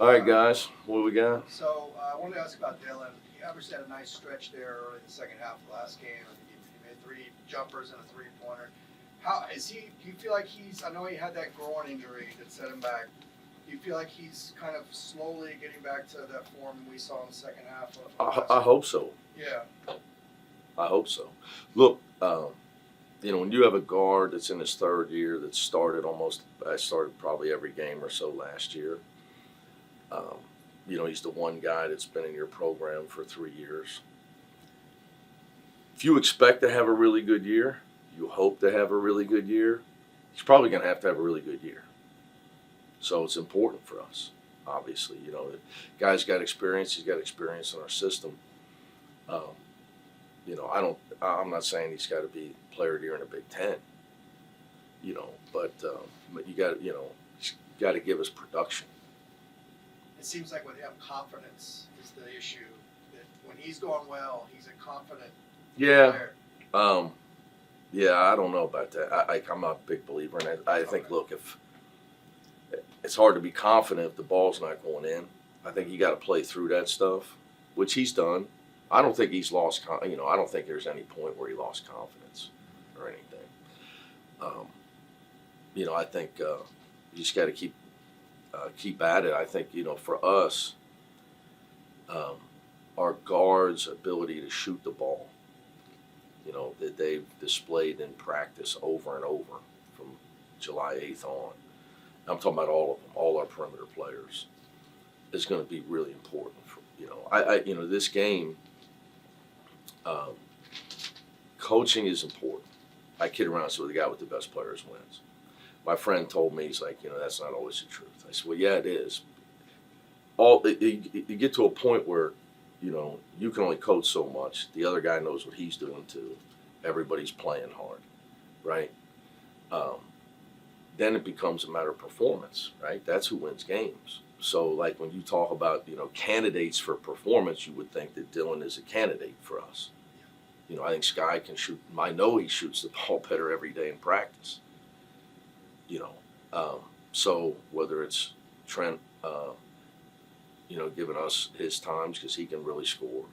All right, guys, what do we got? So I wanted to ask about Dylan. He obviously had a nice stretch there early in the second half of the last game. I think he made 3 jumpers and a 3-pointer. How is he? Do you feel like he's? I know he had that groin injury that set him back. Do you feel like he's kind of slowly getting back to that form we saw in the second half of I hope so. Yeah. I hope so. Look, when you have a guard that's in his 3rd year that started probably every game or so last year. He's the one guy that's been in your program for 3 years. If you expect to have a really good year, you hope to have a really good year, he's probably going to have a really good year. So it's important for us, obviously. The guy's got experience. He's got experience in our system. I'm not saying he's got to be player of the year in the Big Ten. But you got he's got to give us production. It seems like with him, confidence is the issue. That when he's going well, he's a confident player. I don't know about that. I'm not a big believer in it. I think, look, if it's hard to be confident if the ball's not going in. I think you got to play through that stuff, which he's done. I don't think he's lost. I don't think there's any point where he lost confidence or anything. I think you just got to keep at it. I think for us, our guards' ability to shoot the ball, that they've displayed in practice over and over from July 8th on. I'm talking about all of them, all our perimeter players, is going to be really important. This game, coaching is important. I kid around and say the guy with the best players wins. My friend told me, he's like, that's not always the truth. I said, well, yeah, it is. You get to a point where, you can only coach so much. The other guy knows what he's doing too. Everybody's playing hard, right? Then it becomes a matter of performance, right? That's who wins games. So, like when you talk about, candidates for performance, you would think that Dylan is a candidate for us. I think Sky can shoot. I know he shoots the ball better every day in practice. So whether it's Trent, giving us his times because he can really score,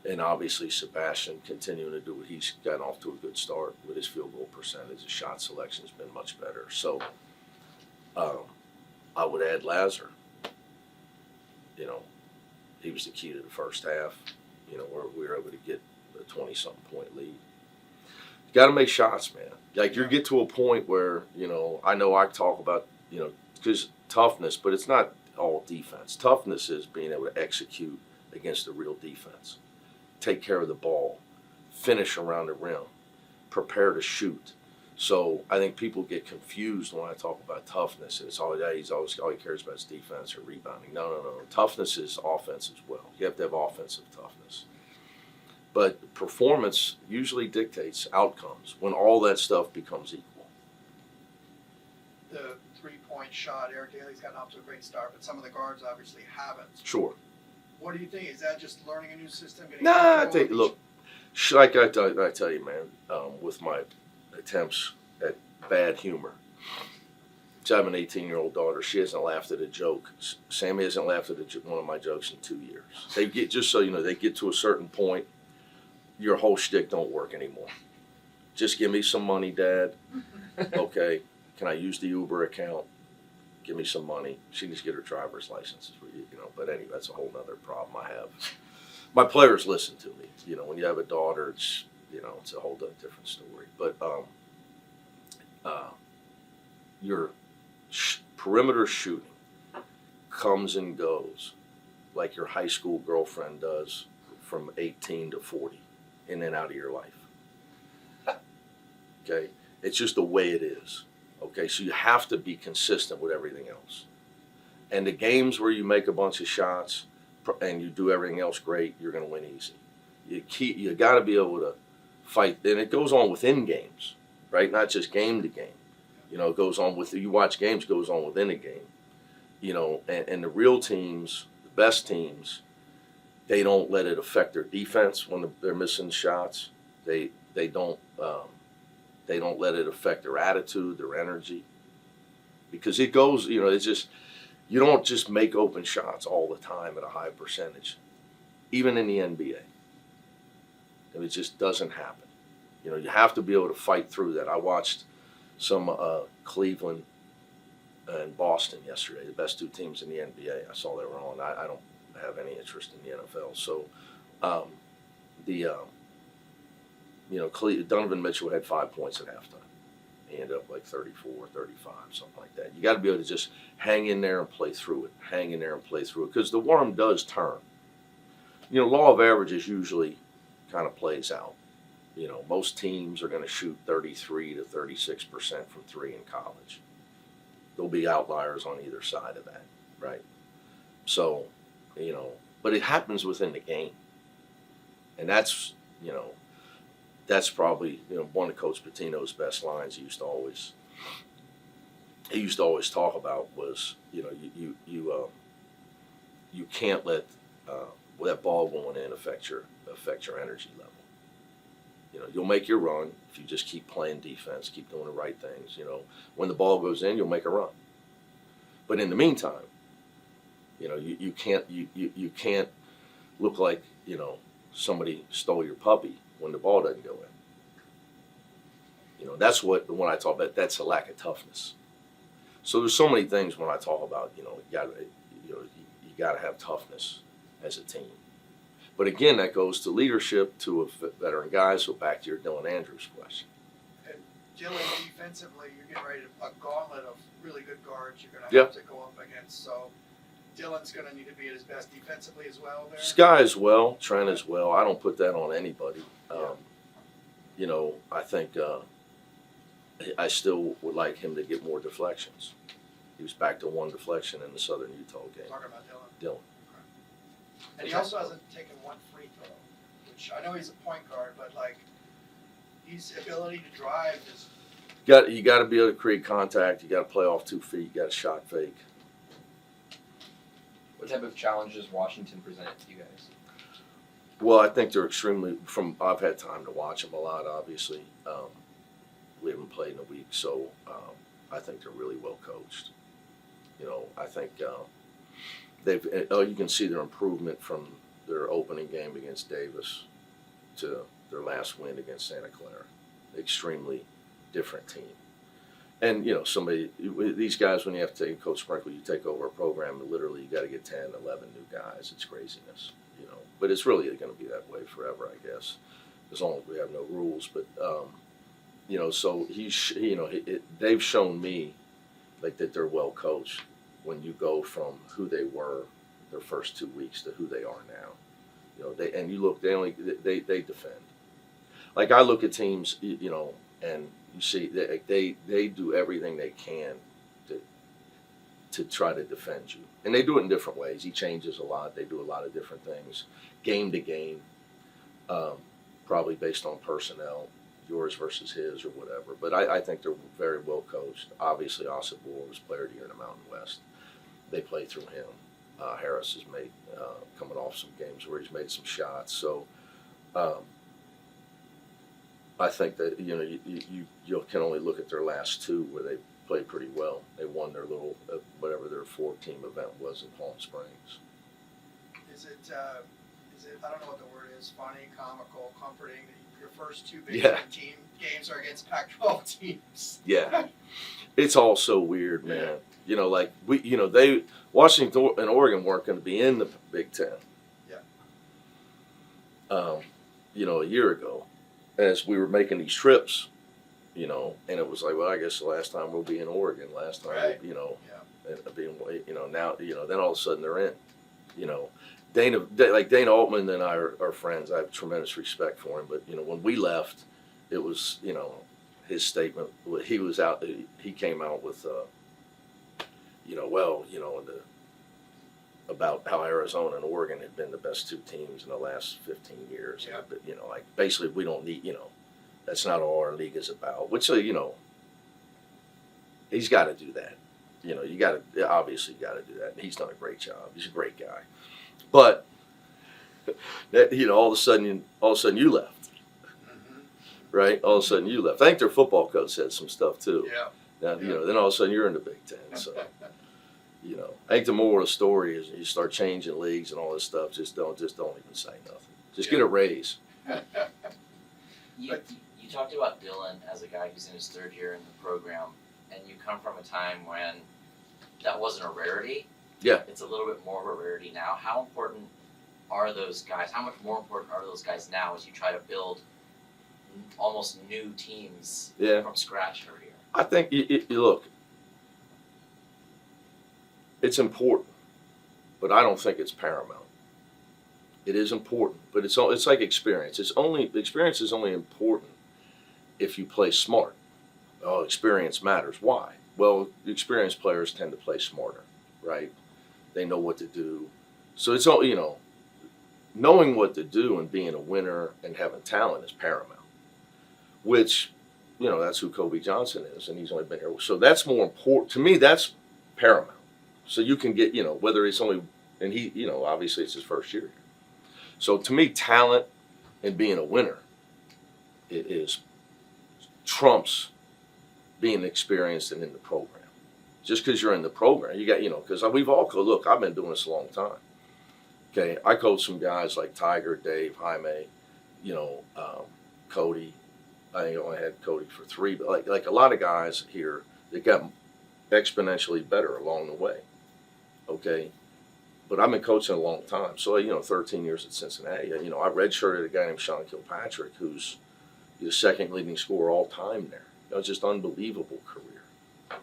and obviously Sebastian continuing to do what he's gotten off to a good start with his field goal percentage. His shot selection has been much better. So I would add Lazar. He was the key to the first half. Where we were able to get a 20-something point lead. You got to make shots, man. Like you get to a point where I know I talk about because toughness, but it's not all defense. Toughness is being able to execute against a real defense, take care of the ball, finish around the rim, prepare to shoot. So I think people get confused when I talk about toughness. And it's all he cares about is defense or rebounding. No. Toughness is offense as well. You have to have offensive toughness. But performance usually dictates outcomes when all that stuff becomes equal. The 3-point shot, Eric Daly's gotten off to a great start, but some of the guards obviously haven't. Sure. What do you think? Is that just learning a new system? I think, look, like I tell you, man, with my attempts at bad humor. I have an 18-year-old daughter. She hasn't laughed at a joke. Sammy hasn't laughed at one of my jokes in 2 years. They get, just so you know, they get to a certain point, your whole shtick don't work anymore. Just give me some money, Dad. Okay, can I use the Uber account? Give me some money. She needs to get her driver's license, But anyway, that's a whole other problem I have. My players listen to me. When you have a daughter, it's it's a whole different story. But your perimeter shooting comes and goes like your high school girlfriend does from 18 to 40, in and out of your life. Okay? It's just the way it is. Okay? So you have to be consistent with everything else. And the games where you make a bunch of shots and you do everything else great, you're going to win easy. You got to be able to fight. And it goes on within games, right? Not just game to game. It goes on you watch games, it goes on within a game. And the real teams, the best teams, they don't let it affect their defense when they're missing shots. They don't let it affect their attitude, their energy, because it goes. It's just You don't just make open shots all the time at a high percentage, even in the NBA. It just doesn't happen. You know, you have to be able to fight through that. I watched some Cleveland and Boston yesterday, the best two teams in the NBA. I saw they were on. I don't have any interest in the NFL. So, Donovan Mitchell had 5 points at halftime. He ended up like 34, 35, something like that. You got to be able to just hang in there and play through it. Hang in there and play through it, because the worm does turn. You know, law of averages usually kind of plays out. You know, most teams are going to shoot 33 to 36% from three in college. There'll be outliers on either side of that, right? So, you know, but it happens within the game. And that's, you know, that's probably, you know, one of Coach Pitino's best lines he used to always talk about was, you know, you can't let that ball going in affect your energy level. You know, you'll make your run if you just keep playing defense, keep doing the right things. You know, when the ball goes in, you'll make a run. But in the meantime, you know, you can't look like, you know, somebody stole your puppy when the ball doesn't go in. You know, that's when I talk about, that's a lack of toughness. So there's so many things when I talk about, you know, you got to have toughness as a team. But again, that goes to leadership, to veteran guys. So back to your Dylan Andrews question. And Dylan, defensively, you're getting ready to a gauntlet of really good guards you're going to have to go up against. So Dylan's going to need to be at his best defensively as well there? Sky as well, Trent as well. I don't put that on anybody. You know, I think I still would like him to get more deflections. He was back to one deflection in the Southern Utah game. Talking about Dylan. Dylan. And he also hasn't taken one free throw, which I know he's a point guard, but like his ability to drive is. You got to be able to create contact. You got to play off 2 feet. You got to shot fake. What type of challenges Washington presented to you guys? Well, I think they're extremely. I've had time to watch them a lot. Obviously, we haven't played in a week, so I think they're really well coached. You know, I think. You can see their improvement from their opening game against Davis to their last win against Santa Clara. Extremely different team. And, you know, these guys, when you have to take Coach Sprinkle, you take over a program, and literally you got to get 10, 11 new guys. It's craziness, you know. But it's really going to be that way forever, I guess, as long as we have no rules. But, you know, so they've shown me, like, that they're well coached when you go from who they were their first 2 weeks to who they are now. You know, they defend. Like, I look at teams, you know, and you see they do everything they can to try to defend you. And they do it in different ways. He changes a lot. They do a lot of different things, game to game, probably based on personnel, yours versus his or whatever. But I think they're very well coached. Obviously, Osibor was player of the year in the Mountain West. They play through him. Harris has made coming off some games where he's made some shots. So I think that, you know, you can only look at their last two where they played pretty well. They won their little whatever their 4-team event was in Palm Springs. Is it I don't know what the word is, funny, comical, comforting that your first two Big Ten team games are against Pac-12 teams? Yeah. It's all so weird, man. You know, like Washington and Oregon weren't going to be in the Big Ten. Yeah. You know, a year ago, as we were making these trips, you know, and it was like, well, I guess the last time we'll be in Oregon. Last time, right. You know, now, you know, then all of a sudden they're in. You know, Dana Altman and I are friends. I have tremendous respect for him. But you know, when we left, it was, you know, his statement. He came out with. You know, well, you know, about how Arizona and Oregon had been the best two teams in the last 15 years. Yeah. But, you know, like, basically we don't need, you know, that's not all our league is about. Which, you know, he's got to do that. You know, obviously you got to do that. And he's done a great job. He's a great guy. But, you know, all of a sudden you left. Mm-hmm. Right? All of a sudden you left. I think their football coach said some stuff too. Yeah. Now, you know, then all of a sudden you're in the Big Ten. So, You know, I think the moral of the story is you start changing leagues and all this stuff. Just don't even say nothing. Just get a raise. You talked about Dylan as a guy who's in his third year in the program, and you come from a time when that wasn't a rarity. Yeah. It's a little bit more of a rarity now. How important are those guys? How much more important are those guys now as you try to build almost new teams from scratch every year? I think, look, it's important, but I don't think it's paramount. It is important, but it's like experience. Experience is only important if you play smart. Oh, experience matters. Why? Well, experienced players tend to play smarter, right? They know what to do. So it's all, knowing what to do and being a winner and having talent is paramount. Which, that's who Kobe Johnson is, and he's only been here. So that's more important to me. That's paramount. So you can get, whether it's only, and he, obviously it's his first year. So to me, talent and being a winner is trumps being experienced and in the program. Just because you're in the program, you got, because we've all, look, I've been doing this a long time. Okay, I coach some guys like Tiger, Dave, Jaime, Cody. I only had Cody for 3, but like a lot of guys here that got exponentially better along the way. Okay, but I've been coaching a long time. So 13 years at Cincinnati. I redshirted a guy named Sean Kilpatrick, who's the second leading scorer all time there. It was just unbelievable career.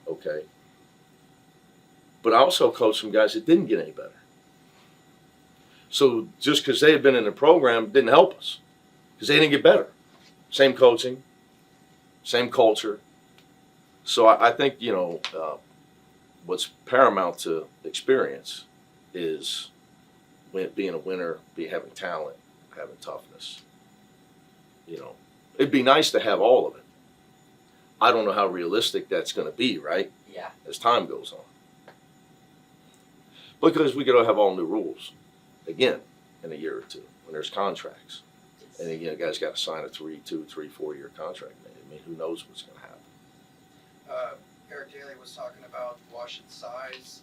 Okay, but I also coached some guys that didn't get any better. So just because they had been in the program didn't help us because they didn't get better. Same coaching, same culture. So I think, what's paramount to experience is being a winner, having talent, having toughness. It'd be nice to have all of it. I don't know how realistic that's going to be, right? Yeah. As time goes on. Because we got to have all new rules again in a year or two when there's contracts. And again, guys got to sign a 3, 2, 3, 4 year contract. I mean, who knows what's going to happen? Eric Daly was talking about Washington's size.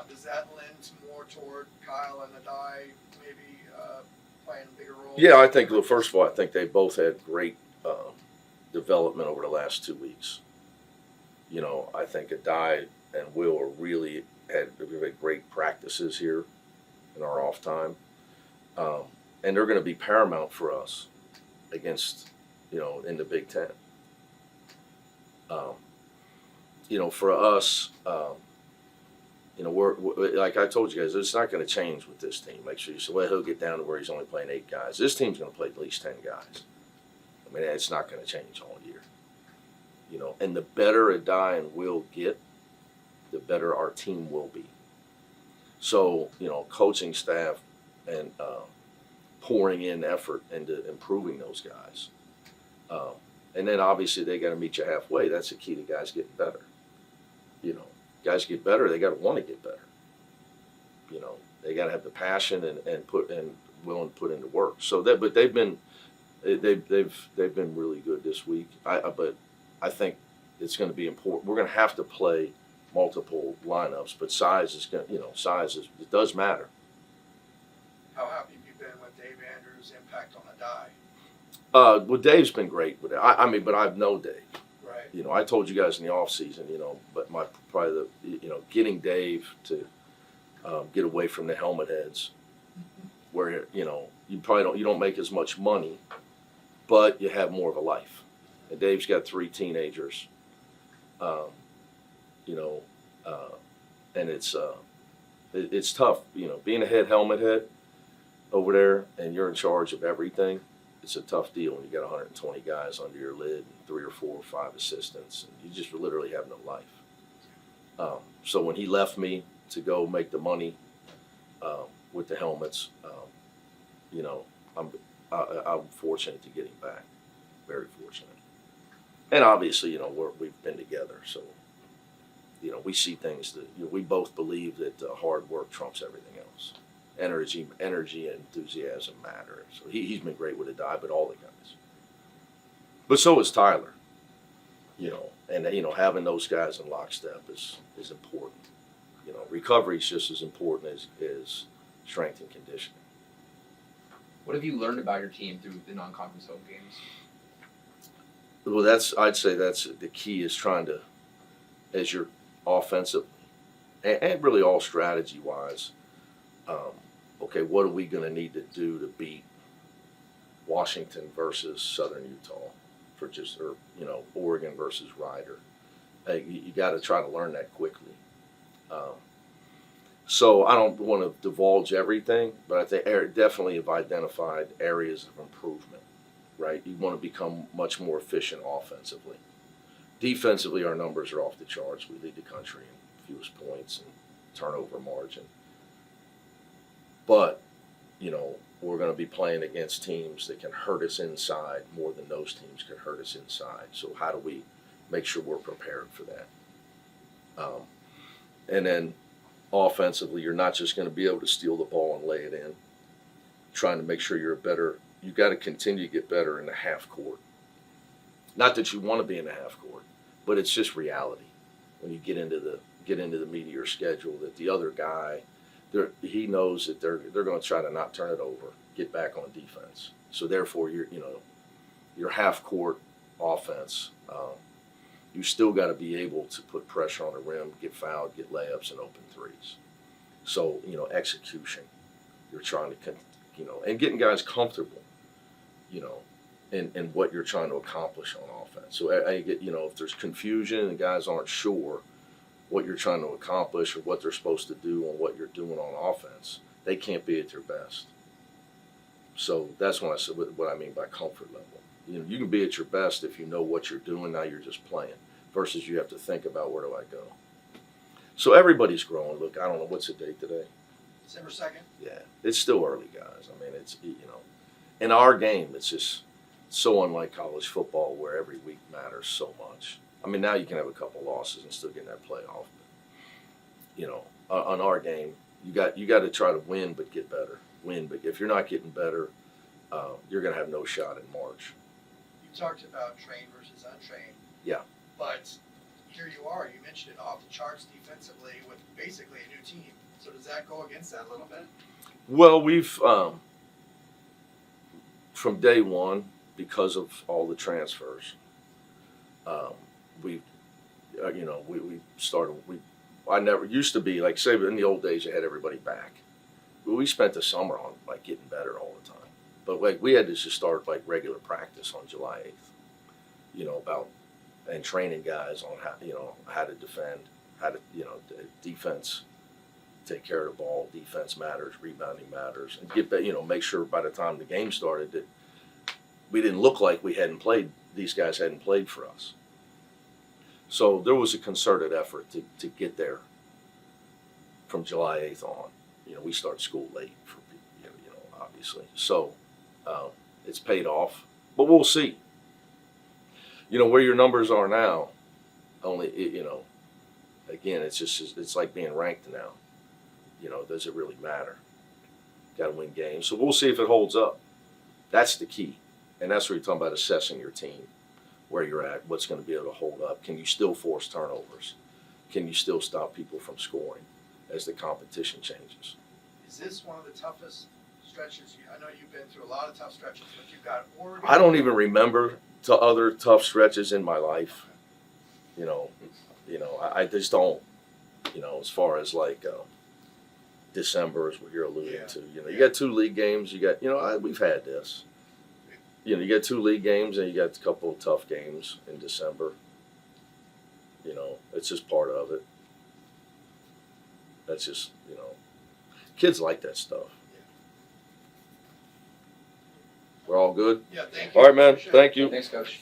Does that lend more toward Kyle and Adai maybe playing a bigger role? Yeah, I think, well, first of all, I think they both had great development over the last 2 weeks. I think Adai and Will are really had great practices here in our off time. And they're going to be paramount for us against, in the Big Ten. For us, we're like I told you guys, it's not going to change with this team. Make sure you say, well, he'll get down to where he's only playing 8 guys. This team's going to play at least 10 guys. I mean, it's not going to change all year. And the better Adai and Will get, the better our team will be. So, coaching staff and pouring in effort into improving those guys. And then obviously they got to meet you halfway. That's the key to guys getting better. Guys get better, they got to want to get better. They got to have the passion and willing to put into work. So but they've been really good this week. But I think it's going to be important. We're going to have to play multiple lineups, but size is going. It does matter. How happy have you been with Dave Andrews' impact on Adai? Well, Dave's been great with it. But I've known Dave. Right. I told you guys in the off season, but getting Dave to get away from the helmet heads, where you probably don't make as much money, but you have more of a life. And Dave's got 3 teenagers, and it's tough, being a helmet head over there, and you're in charge of everything. It's a tough deal when you got 120 guys under your lid and 3 or 4 or 5 assistants, and you just literally have no life. So when he left me to go make the money with the helmets, I'm fortunate to get him back, very fortunate. And obviously, we've been together, so we see things that we both believe that hard work trumps everything else. Energy and enthusiasm matter. So he's been great with Adai, but all the guys. But so is Tyler. And having those guys in lockstep is important. recovery is just as important as strength and conditioning. What have you learned about your team through the non-conference home games? Well, I'd say that's the key, is trying to, as you're offensive and really all strategy wise, okay, what are we going to need to do to beat Washington versus Southern Utah or Oregon versus Rider? You got to try to learn that quickly. So I don't want to divulge everything, but I think definitely have identified areas of improvement, right? You want to become much more efficient offensively. Defensively, our numbers are off the charts. We lead the country in fewest points and turnover margin. But, we're going to be playing against teams that can hurt us inside more than those teams can hurt us inside. So how do we make sure we're prepared for that? And then offensively, you're not just going to be able to steal the ball and lay it in. Trying to make sure you've got to continue to get better in the half court. Not that you want to be in the half court, but it's just reality. When you get into the meat of your schedule, that the other guy, he knows that they're going to try to not turn it over, get back on defense. So therefore, your half court offense, you still got to be able to put pressure on the rim, get fouled, get layups, and open threes. So execution, you're trying to and getting guys comfortable, in what you're trying to accomplish on offense. So I get if there's confusion and guys aren't sure what you're trying to accomplish or what they're supposed to do on what you're doing on offense, they can't be at their best. So that's when I said what I mean by comfort level. You can be at your best if you know what you're doing. Now you're just playing, versus you have to think about, where do I go? So everybody's growing. Look, I don't know, what's the date today? December 2nd. Yeah, it's still early, guys. I mean, it's in our game, it's just so unlike college football where every week matters so much. I mean, now you can have a couple losses and still get in that playoff. But, on our game, you got to try to win, but get better. Win, but if you're not getting better, you're going to have no shot in March. You talked about trained versus untrained. Yeah. But here you are. You mentioned it, off the charts defensively with basically a new team. So does that go against that a little bit? Well, we've from day one, because of all the transfers, we started. I never used to be like, say, in the old days you had everybody back. Well, we spent the summer on getting better all the time. But we had to just start regular practice on July 8th. And training guys on how to defend, how to defense, take care of the ball. Defense matters, rebounding matters, and make sure by the time the game started that we didn't look like these guys hadn't played for us. So there was a concerted effort to get there from July 8th on. We start school late for people, obviously. So it's paid off, but we'll see. Where your numbers are now, only, again, it's like being ranked now. Does it really matter? Got to win games. So we'll see if it holds up. That's the key. And that's where you're talking about assessing your team, where you're at, what's going to be able to hold up. Can you still force turnovers? Can you still stop people from scoring as the competition changes? Is this one of the toughest stretches? I know you've been through a lot of tough stretches, but you've got Oregon. I don't even remember other tough stretches in my life. I just don't. As far as December, is what you're alluding to. You got 2 league games. You got we've had this. You got 2 league games and you got a couple of tough games in December. It's just part of it. That's just kids like that stuff. We're all good? Yeah, thank you. All right, man. Appreciate it. Thank you. Thanks, Coach.